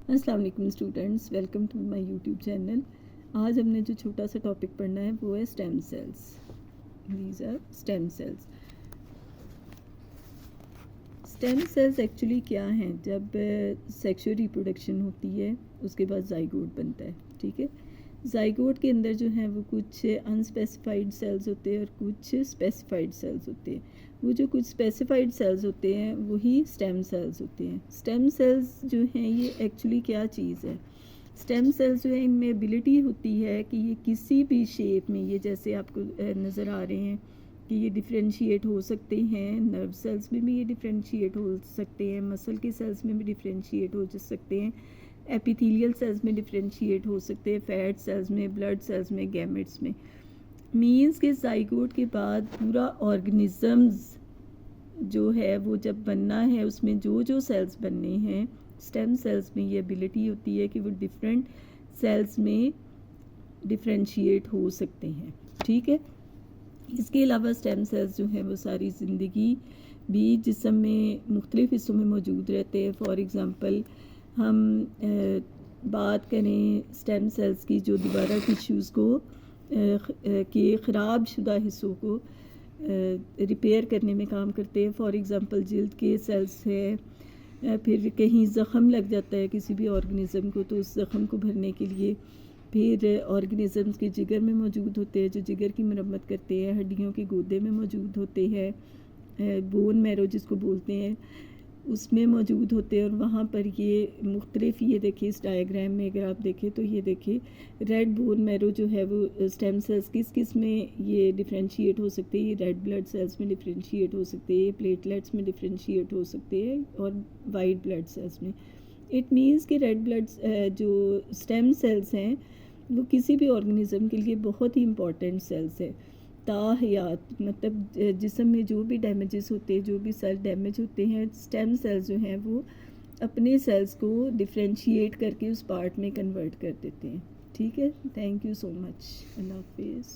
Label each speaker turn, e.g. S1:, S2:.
S1: अस्सलाम वालेकुम students, welcome to my YouTube channel. आज हमने जो छोटा सा टॉपिक पढ़ना है वो है stem cells. These are stem cells. Stem cells actually क्या हैं? जब सेक्सुअल रिप्रोडक्शन होती है उसके बाद जाइगोट बनता है। ठीक है, जाइगोट के अंदर जो है वो कुछ अनस्पेसिफाइड सेल्स होते हैं और कुछ स्पेसिफाइड सेल्स होते हैं। वो जो कुछ स्पेसिफाइड सेल्स होते हैं वही स्टेम सेल्स होते हैं। स्टेम सेल्स जो हैं ये एक्चुअली क्या चीज़ है? स्टेम सेल्स जो है इनमें एबिलिटी होती है कि ये किसी भी शेप में, ये जैसे आपको नज़र आ रहे हैं कि ये डिफरेंशिएट हो सकते हैं। नर्व सेल्स में भी ये डिफरेंशिएट हो सकते हैं, मसल के सेल्स में भी डिफरेंशिएट हो सकते हैं, एपिथेलियल सेल्स में डिफरेंशिएट हो सकते हैं, फैट सेल्स में, ब्लड सेल्स में, गैमेट्स में। मीन्स के जाइगोट के बाद पूरा ऑर्गेनिजम्स जो है वो जब बनना है उसमें जो जो सेल्स बनने हैं, स्टेम सेल्स में ये एबिलिटी होती है कि वो डिफरेंट सेल्स में डिफरेंशिएट हो सकते हैं। ठीक है, इसके अलावा स्टेम सेल्स जो हैं वो सारी ज़िंदगी भी जिस्म में मुख्तलिफ़ हिस्सों में मौजूद रहते हैं। फॉर एग्ज़ाम्पल हम बात करें स्टेम सेल्स की जो दोबारा टिश्यूज़ को के ख़राब शुदा हिस्सों को रिपेयर करने में काम करते हैं। फॉर एग्ज़ाम्पल जिल्द के सेल्स है, फिर कहीं ज़ख़म लग जाता है किसी भी ऑर्गेनिज़म को तो उस ज़ख़म को भरने के लिए फिर ऑर्गेनिजम्स के जिगर में मौजूद होते हैं जो जिगर की मरम्मत करते हैं। हड्डियों के गुर्दे में मौजूद होते हैं, बोन मैरो जिसको बोलते हैं उसमें मौजूद होते हैं। और वहाँ पर ये मुख्तलिफ, ये देखिए इस डायग्राम में अगर आप देखें तो ये देखिए रेड बोन मैरो जो है वो स्टेम सेल्स किस किस में ये डिफ्रेंशिएट हो सकते हैं। ये रेड ब्लड सेल्स में डिफ्रेंशिएट हो सकते हैं, प्लेटलेट्स में डिफ्रेंशिएट हो सकते हैं और वाइट ब्लड सेल्स में। इट मीन्स कि रेड ब्लड जो स्टेम सेल्स हैं वो किसी भी ऑर्गेनिज़म के लिए बहुत ही इम्पॉर्टेंट सेल्स है। ताहयात मतलब जिस्म में जो भी डैमेजेस होते हैं, जो भी सेल डैमेज होते हैं, स्टेम सेल्स जो हैं वो अपने सेल्स को डिफ्रेंशिएट करके उस पार्ट में कन्वर्ट कर देते हैं। ठीक है, थैंक यू सो मच। अल्लाह हाफिज़।